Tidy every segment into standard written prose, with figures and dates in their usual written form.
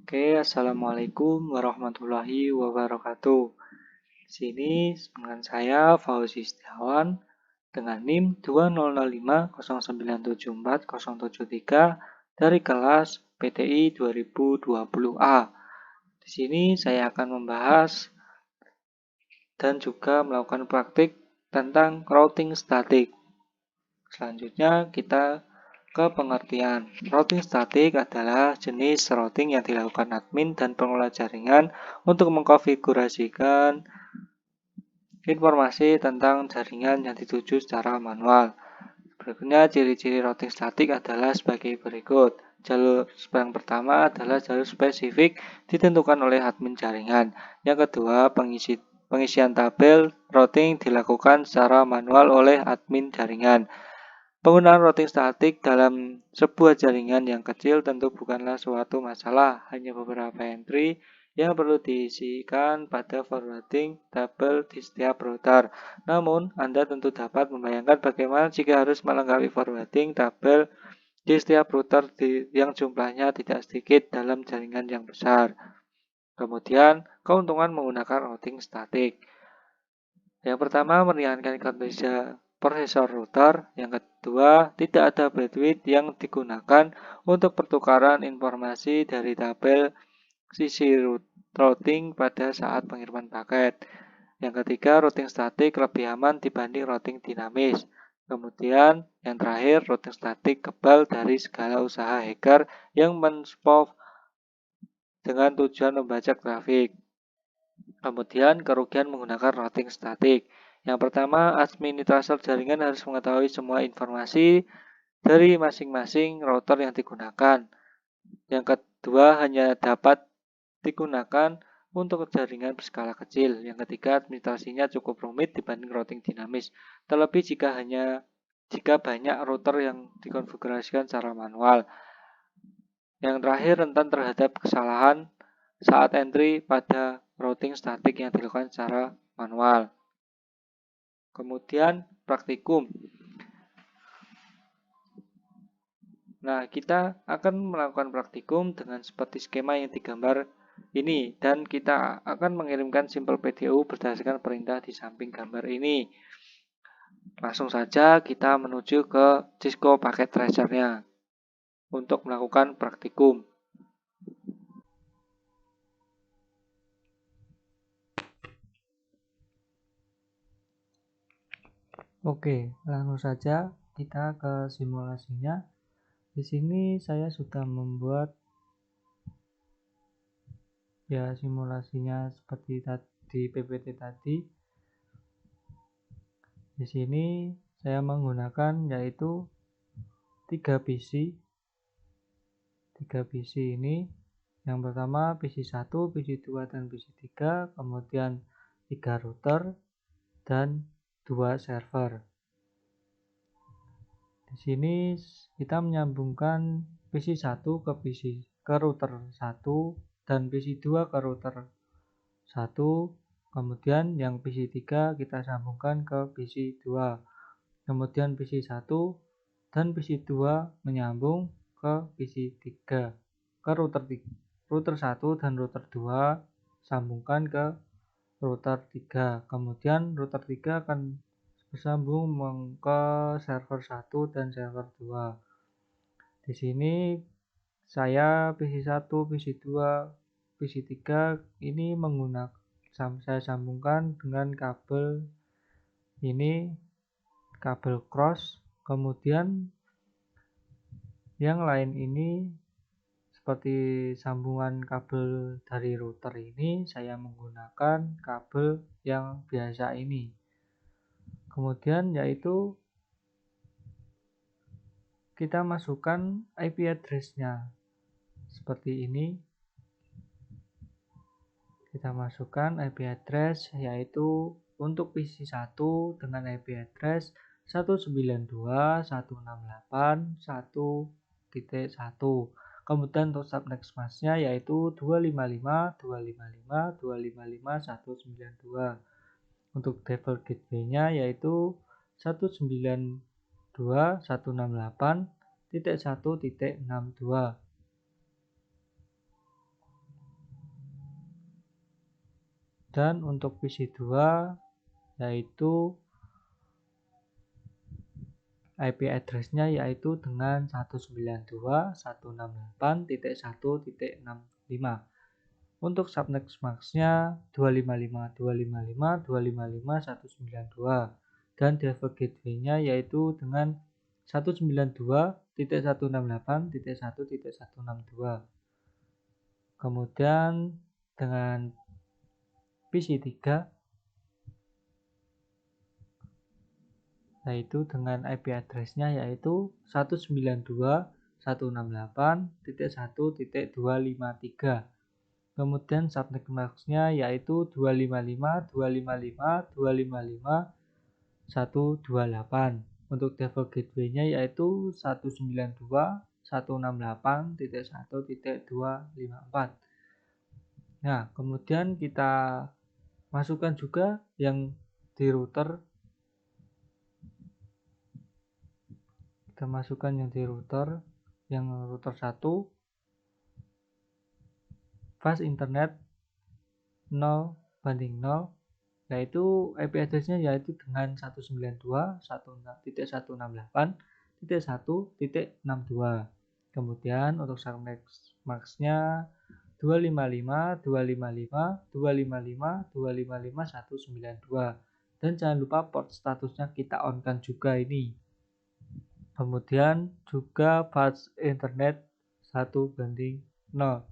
Oke, Assalamualaikum warahmatullahi wabarakatuh. Di sini dengan saya Fauzi Setiawan dengan NIM 20050974073 dari kelas PTI 2020A. Di sini saya akan membahas dan juga melakukan praktik tentang routing statik. Selanjutnya kita ke pengertian. Routing statik adalah jenis routing yang dilakukan admin dan pengelola jaringan untuk mengkonfigurasikan informasi tentang jaringan yang dituju secara manual. Berikutnya, ciri-ciri routing statik adalah sebagai berikut. Jalur yang pertama adalah jalur spesifik ditentukan oleh admin jaringan. Yang kedua, pengisian tabel routing dilakukan secara manual oleh admin jaringan. Penggunaan routing statik dalam sebuah jaringan yang kecil tentu bukanlah suatu masalah, hanya beberapa entry yang perlu diisikan pada forwarding tabel di setiap router. Namun, Anda tentu dapat membayangkan bagaimana jika harus melengkapi forwarding tabel di setiap router yang jumlahnya tidak sedikit dalam jaringan yang besar. Kemudian, keuntungan menggunakan routing statik. Yang pertama, meringankan kinerja prosesor router. Yang kedua, tidak ada bandwidth yang digunakan untuk pertukaran informasi dari tabel sisi routing pada saat pengiriman paket. Yang ketiga, routing statik lebih aman dibanding routing dinamis. Kemudian, yang terakhir, routing statik kebal dari segala usaha hacker yang men-spoof dengan tujuan membajak trafik. Kemudian, kerugian menggunakan routing statik. Yang pertama, administrator jaringan harus mengetahui semua informasi dari masing-masing router yang digunakan. Yang kedua, hanya dapat digunakan untuk jaringan berskala kecil. Yang ketiga, administrasinya cukup rumit dibanding routing dinamis. Terlebih jika banyak router yang dikonfigurasikan secara manual. Yang terakhir, rentan terhadap kesalahan saat entry pada routing statik yang dilakukan secara manual. Kemudian praktikum. Nah, kita akan melakukan praktikum dengan seperti skema yang digambar ini, dan kita akan mengirimkan sampel PDU berdasarkan perintah di samping gambar ini. Langsung saja kita menuju ke Cisco Packet Tracer-nya untuk melakukan praktikum. Oke, langsung saja kita ke simulasinya. Di sini saya sudah membuat simulasinya seperti tadi PPT tadi. Di sini saya menggunakan yaitu 3 PC. 3 PC ini yang pertama PC 1, PC 2 dan PC 3, kemudian 3 router dan 2 server. Di sini kita menyambungkan PC 1 ke router 1 dan PC 2 ke router 1. Kemudian yang PC 3 kita sambungkan ke PC 2. Kemudian PC 1 dan PC 2 menyambung ke PC 3. Ke router 1 dan router 2 sambungkan ke router 3. Kemudian router 3 akan bersambung ke server 1 dan server 2. Di sini saya PC 1, PC 2, PC 3 ini saya sambungkan dengan kabel ini, kabel cross. Kemudian yang lain ini seperti sambungan kabel dari router ini saya menggunakan kabel yang biasa ini. Kemudian yaitu kita masukkan IP address-nya seperti ini. Kita masukkan IP address yaitu untuk PC 1 dengan IP address 192.168.1.1. Kemudian untuk subnet mask-nya yaitu 255.255.255.192. Untuk default gateway-nya yaitu 192.168.1.62. Dan untuk PC2 yaitu IP address-nya yaitu dengan 192.168.1.65. Untuk subnet mask-nya 255.255.255.192 dan default gateway-nya yaitu dengan 192.168.1.162. Kemudian dengan PC3 yaitu dengan IP address-nya yaitu 192.168.1.253. Kemudian subnet mask-nya yaitu 255.255.255.128. Untuk default gateway-nya yaitu 192.168.1.254. Nah, kemudian kita masukkan juga yang di router. Kita masukkan yang di router, yang router 1 fast internet 0/0, yaitu IP address-nya yaitu dengan 192.168.1.62. Kemudian untuk subnet mask-nya 255.255.255.255.192. Dan jangan lupa port statusnya kita on-kan juga ini. Kemudian juga fast internet 1/0.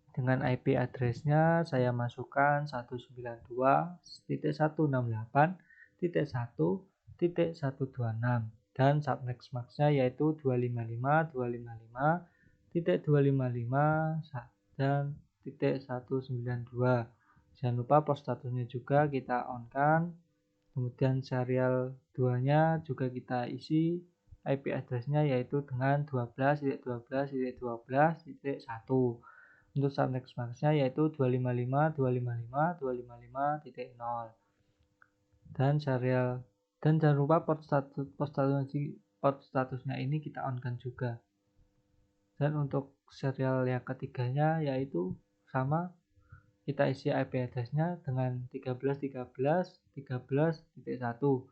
Dengan IP address-nya saya masukkan 192.168.1.126 dan subnet mask-nya yaitu 255.255.255 dan .192. Jangan lupa port statusnya juga kita on-kan. Kemudian serial 2-nya juga kita isi IP address-nya yaitu dengan 12.12.12.1. Untuk subnet mask-nya yaitu 255.255.255.0. Dan serial, dan jangan lupa port statusnya ini kita on-kan juga. Dan untuk serial yang ketiganya yaitu sama, kita isi IP address-nya dengan 13.13.13.1.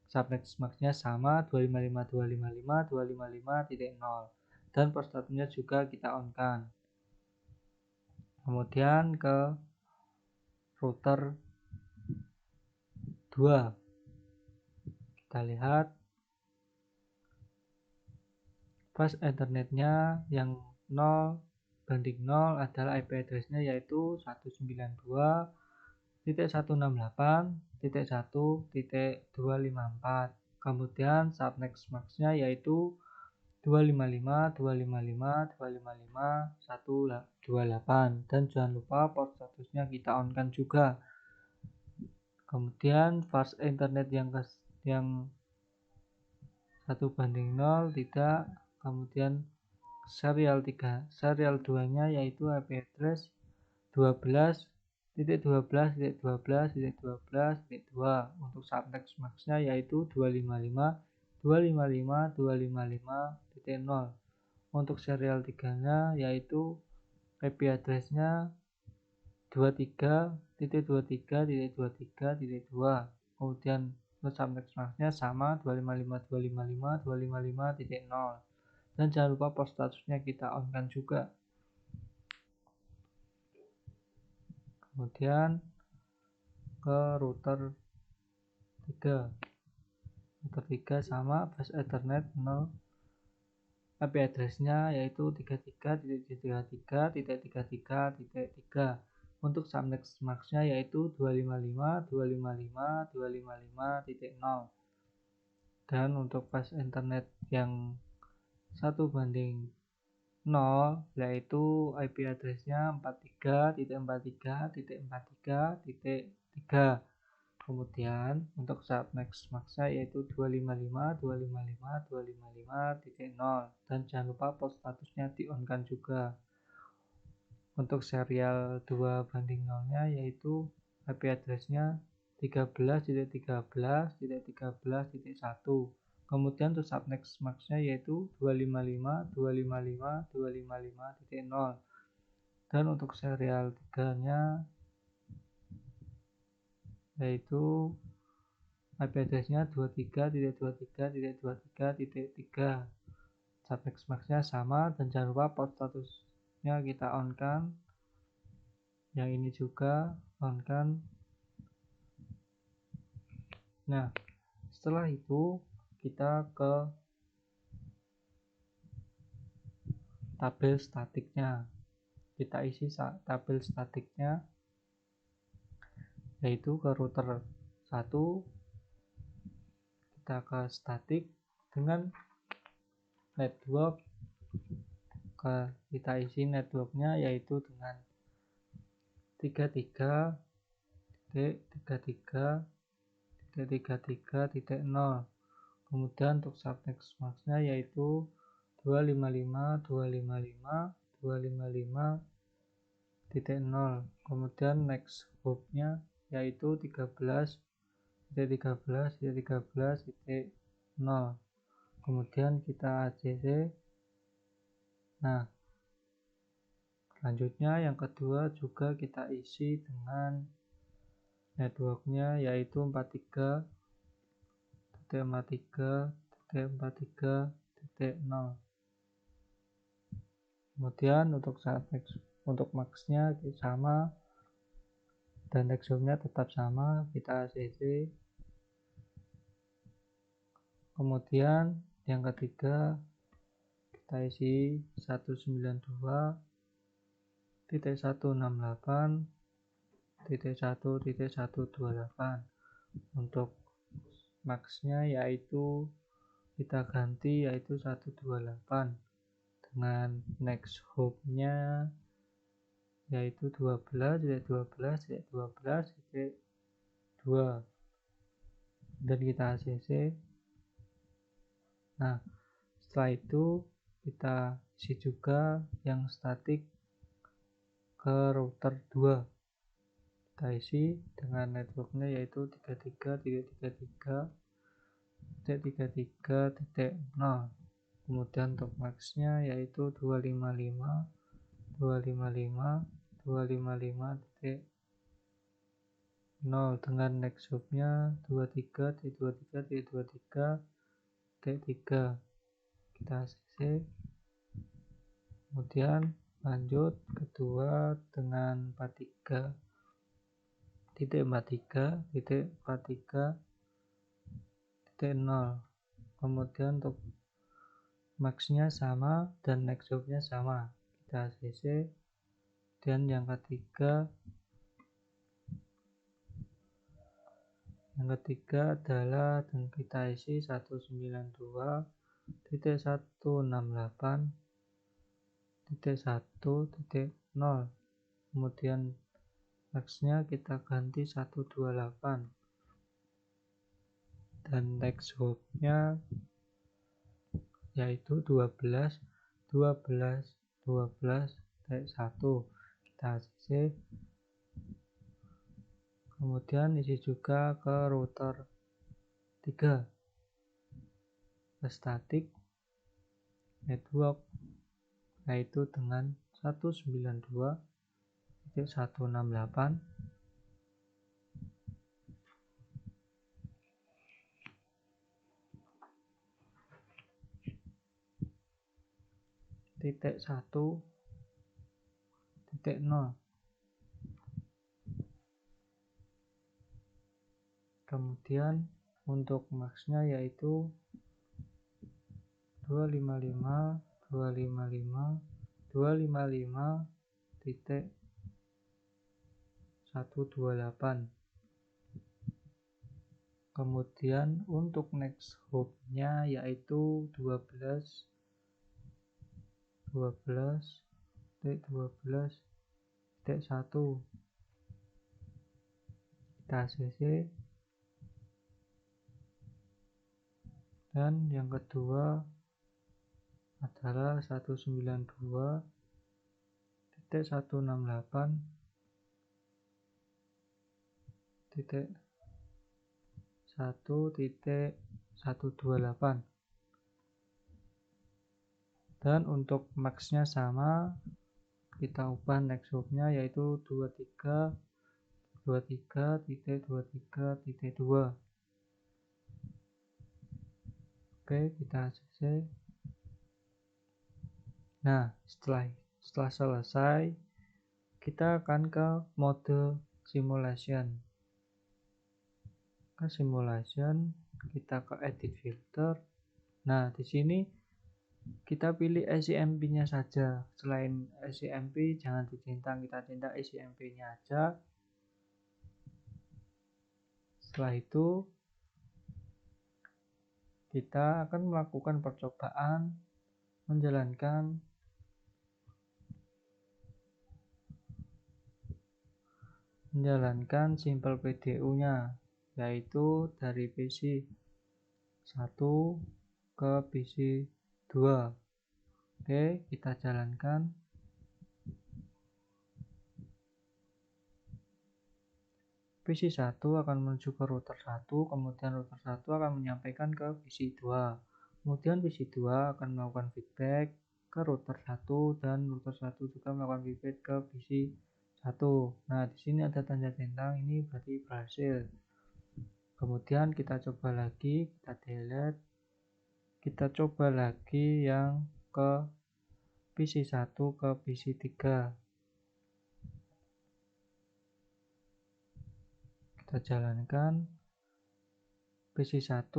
Subnet mask-nya sama 255.255.255.0 dan port statusnya juga kita on-kan. Kemudian ke router 2. Kita lihat fast internetnya yang 0/0 adalah IP address-nya yaitu 192.168.1.254. Kemudian subnet mask-nya yaitu 255.255.255.128 dan jangan lupa port statusnya kita on-kan juga. Kemudian fast internet yang 1/0 tidak. Kemudian serial 2-nya yaitu IP address 12.12.12.12.2. Untuk subnet mask-nya yaitu 255.255.255.0. Untuk serial 3-nya yaitu IP address-nya 23.23.23.2. Kemudian untuk subnet mask-nya sama 255.255.255.0. Dan jangan lupa port statusnya kita on-kan juga. Kemudian ke router 3. Router 3 sama fast ethernet 0. IP address-nya yaitu 33.33.33.3. Untuk subnet mask-nya yaitu 255.255.255.0. Dan untuk fast internet yang 1/0 yaitu IP address-nya 43.43.43.3. Kemudian untuk subnet mask-nya yaitu 255.255.255.0 dan jangan lupa port statusnya di on-kan juga. Untuk serial 2/0-nya yaitu IP address-nya 13.13.13.1. Kemudian untuk subnet mask-nya yaitu 255.255.255.0 dan untuk serial 3-nya yaitu IP address-nya 23.23.23.3. Subnext max-nya sama, dan jangan lupa port statusnya kita on kan. Yang ini juga on kan. Nah, setelah itu kita ke tabel statiknya. Kita isi tabel statiknya, yaitu ke router 1, kita ke statik dengan network, kita isi networknya yaitu dengan 33.33.33.0. Kemudian untuk subnext max-nya yaitu 255.255.255.0. kemudian next hop-nya yaitu 13.13.13.0. kemudian kita ACC. Nah, selanjutnya yang kedua juga kita isi dengan networknya yaitu 43.43.43.0. kemudian untuk max-nya sama dan next hop-nya tetap sama, kita ACC. Kemudian yang ketiga kita isi 192.168.1.128. untuk max-nya yaitu kita ganti yaitu 128 dengan next hop-nya yaitu 12.12.12.2 dan kita ACC. Nah, setelah itu kita isi juga yang statik ke router 2. Kita isi dengan networknya yaitu 33.33.33.0. kemudian untuk max-nya yaitu 255.255.255.0 dengan next hop-nya 23.23.23.3. kita ACC. Kemudian lanjut kedua dengan 43.43.43.0. kemudian untuk max-nya sama dan next hop-nya sama, kita ACC. Dan yang ketiga adalah dan kita isi 192.168.1.0. kemudian max-nya kita ganti 128 dan next hop-nya yaitu 12.12.12.1. kita ACC. kemudian isi juga ke router 3 ke statik network yaitu dengan 168.1.1.0. kemudian untuk max-nya yaitu 255.255.255.128. kemudian untuk next hop-nya yaitu 12.12.12.1. kita ACC. Dan yang kedua adalah 192.168.1.128. dan untuk max-nya sama, kita ubah next hop-nya yaitu 23.23.2. Oke, kita ACC. Nah, setelah selesai, kita akan ke mode simulation. Ke simulation, kita ke edit filter. Nah, di sini kita pilih ICMP-nya saja. Selain ICMP jangan dicentang, kita centang ICMP-nya aja. Setelah itu kita akan melakukan percobaan menjalankan simple PDU-nya, yaitu dari PC 1 ke PC 2. Oke, kita jalankan. PC 1 akan menuju ke router 1, kemudian router 1 akan menyampaikan ke PC 2. Kemudian PC 2 akan melakukan feedback ke router 1 dan router 1 juga melakukan feedback ke PC 1. Nah, di sini ada tanda centang, ini berarti berhasil. Kemudian kita coba lagi, kita delete. Kita coba lagi yang ke PC 1 ke PC 3. Kita jalankan. PC 1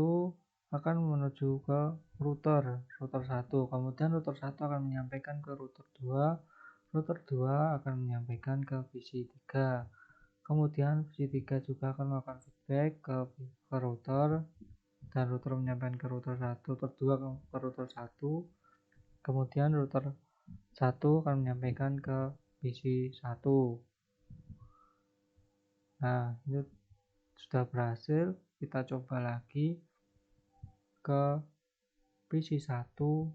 akan menuju ke router 1, kemudian router 1 akan menyampaikan ke router 2, router 2 akan menyampaikan ke PC 3, kemudian PC 3 juga akan melakukan feedback ke router, dan router menyampaikan ke router 1, router 2 ke router 1, kemudian router 1 akan menyampaikan ke PC 1. Nah, ini sudah berhasil. Kita coba lagi ke PC 1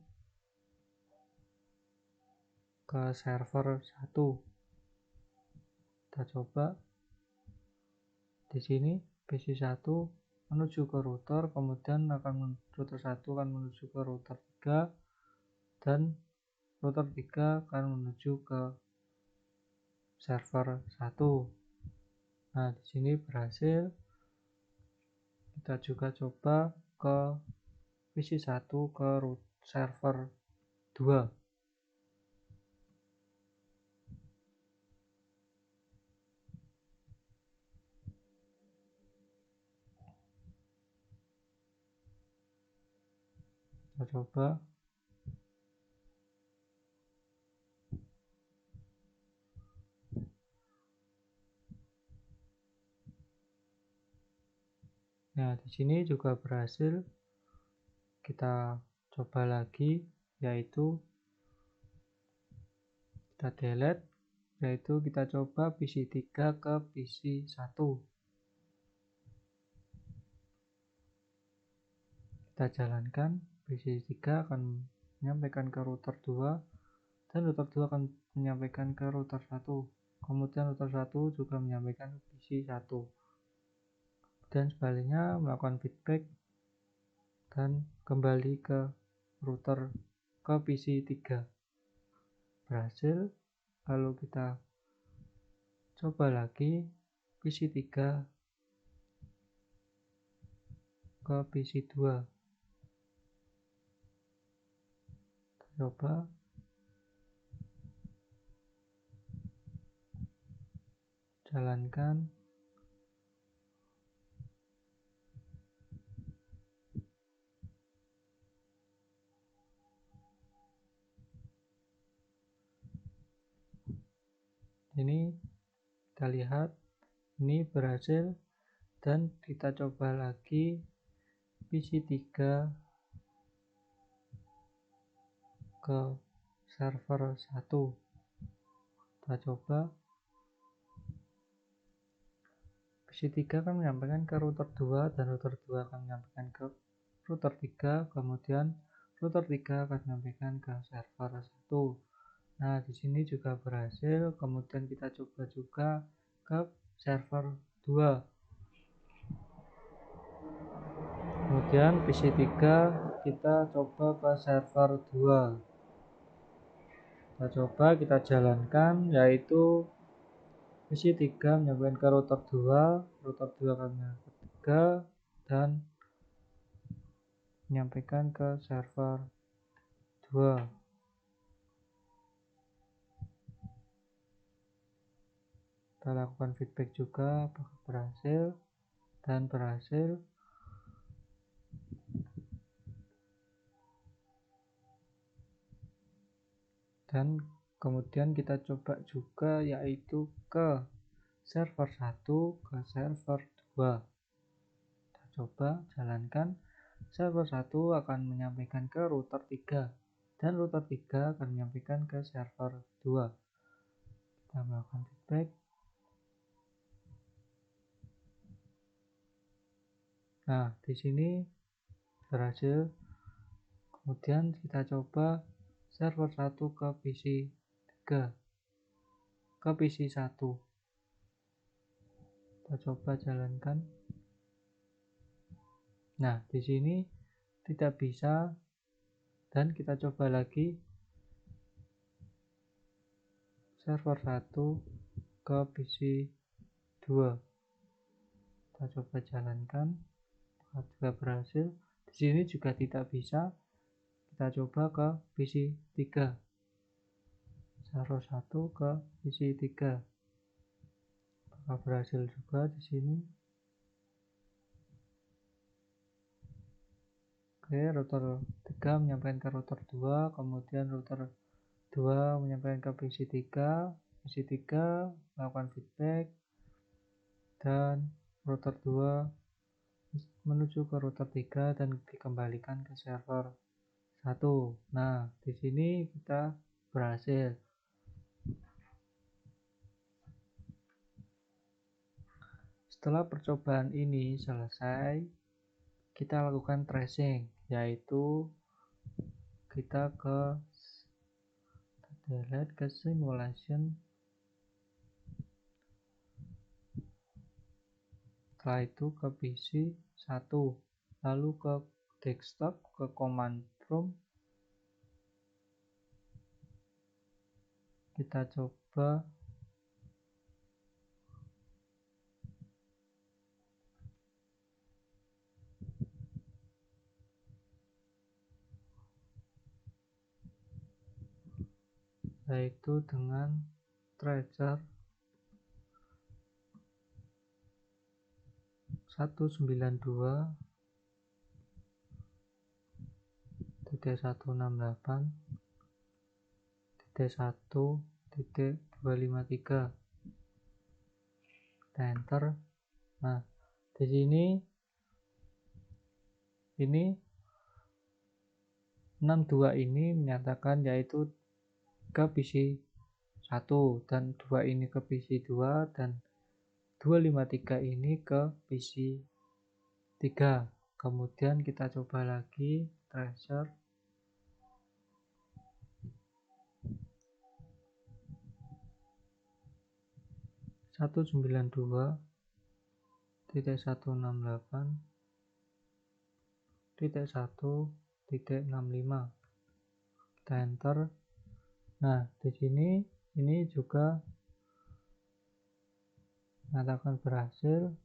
ke server 1. Kita coba di sini PC 1 menuju ke router, kemudian router 1 akan menuju ke router 3, dan router 3 akan menuju ke server 1. Nah, di sini berhasil. Kita juga coba ke PC 1 ke server 2. Kita coba. Nah, di sini juga berhasil. Kita coba lagi, yaitu kita delete, yaitu kita coba PC 3 ke PC 1. Kita jalankan. PC 3 akan menyampaikan ke router 2, dan router 2 akan menyampaikan ke router 1, kemudian router 1 juga menyampaikan ke PC 1, dan sebaliknya melakukan feedback dan kembali ke router ke PC 3. Berhasil. Lalu kita coba lagi PC 3 ke PC 2. Coba. Jalankan. Ini kita lihat ini berhasil, dan kita coba lagi PC 3 ke server 1. Kita coba. PC 3 akan menyampaikan ke router 2, dan router 2 akan menyampaikan ke router 3, kemudian router 3 akan menyampaikan ke server 1. Nah, di sini juga berhasil. Kemudian kita coba juga ke server 2. Kemudian PC 3 kita coba ke server 2. Kita coba, kita jalankan, yaitu PC3 menyampaikan ke router 2 akan menyampaikan ke 3 dan menyampaikan ke server 2. Kita lakukan feedback juga apakah berhasil, dan berhasil. Dan kemudian kita coba juga yaitu ke server 1 ke server 2. Kita coba jalankan. Server 1 akan menyampaikan ke router 3 dan router 3 akan menyampaikan ke server 2. Kita melakukan feedback. Nah, di sini berhasil. Kemudian kita coba server 1 ke PC 3 ke PC 1. Kita coba jalankan. Nah, di sini tidak bisa dan kita coba lagi server 1 ke PC 2. Kita coba jalankan. Juga berhasil. Di sini juga tidak bisa. Kita coba ke PC 3. Server 1 ke PC 3. Apakah berhasil juga di sini? Oke, router 3 menyampaikan ke router 2, kemudian router 2 menyampaikan ke PC 3. PC 3 melakukan feedback dan router 2 menuju ke router 3 dan dikembalikan ke server 1. Nah, di sini kita berhasil. Setelah percobaan ini selesai, kita lakukan tracing, yaitu kita delete ke simulation. Setelah itu ke PC 1, lalu ke desktop, ke command prompt. Kita coba yaitu dengan tracer 192.168.1.253. Kita enter. Nah, di sini ini 62 ini menyatakan yaitu ke PC 1 dan 2 ini ke PC 2 dan 253 ini ke PC 3. Kemudian kita coba lagi tracer 192.168.1.65. Kita enter. Nah, di sini ini juga mengatakan berhasil.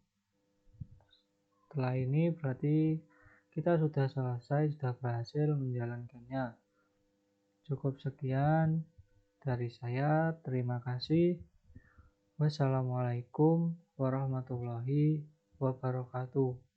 Setelah ini berarti kita sudah selesai, sudah berhasil menjalankannya. Cukup sekian dari saya. Terima kasih. Wassalamualaikum warahmatullahi wabarakatuh.